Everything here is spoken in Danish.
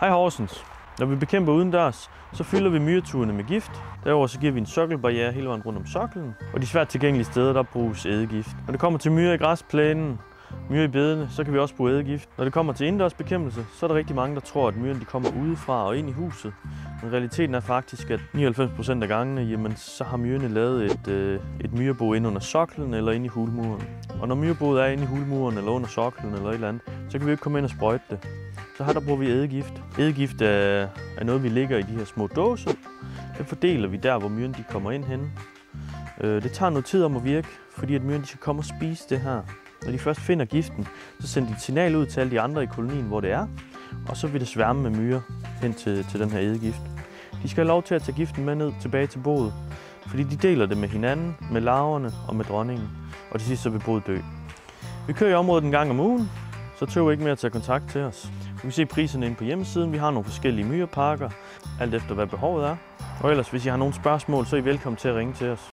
Hej Horsens. Når vi bekæmper udendørs, så fylder vi myreturene med gift. Derover så giver vi en sokkelbarriere hele vejen rundt om soklen. Og de svært tilgængelige steder, der bruges ædegift. Når det kommer til myrer i græsplænen, myrer i bedene, så kan vi også bruge ædegift. Når det kommer til indendørs bekæmpelse, så er der rigtig mange, der tror, at myrerne kommer udefra og ind i huset. Men realiteten er faktisk, at 99% af gangene, jamen, så har myrerne lavet et myrebo ind under soklen eller ind i hulmuren. Og når myreboet er inde i hulmuren eller under soklen eller et eller andet, så kan vi ikke komme ind og sprøjte det. Så her der bruger vi ædegift. Ædegift er noget, vi lægger i de her små dåser. Det fordeler vi der, hvor myrerne de kommer ind hen. Det tager noget tid om at virke, fordi at myrerne de skal komme og spise det her. Når de først finder giften, så sender de et signal ud til alle de andre i kolonien, hvor det er. Og så vil det sværme med myrer hen til den her ædegift. De skal have lov til at tage giften med ned tilbage til boet, fordi de deler det med hinanden, med larverne og med dronningen. Og til sidst så vil boet dø. Vi kører i området en gang om ugen, så tøv ikke med at tage kontakt til os. Du kan se priserne inde på hjemmesiden. Vi har nogle forskellige myrepakker, alt efter hvad behovet er. Og ellers, hvis I har nogle spørgsmål, så er I velkommen til at ringe til os.